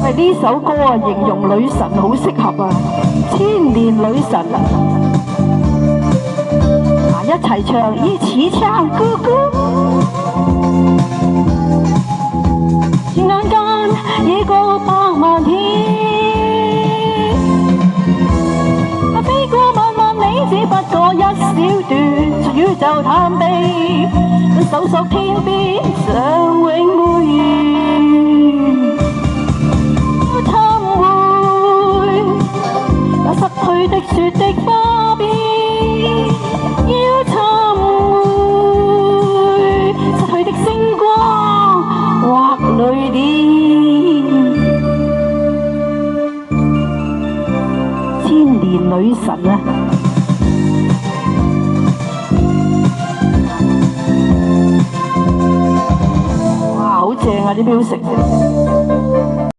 係呢首歌啊，形容女神好適合啊，千年女神啊！一齊唱，一起唱歌歌。轉眼間已過百萬天，飛過萬萬里，只不過一小段。在宇宙探秘，搜索天邊，想永沒完。要尋回那失去的雪的花邊。要尋回失去的星光或淚點，千年女神啊！哇，好正啊啲 music！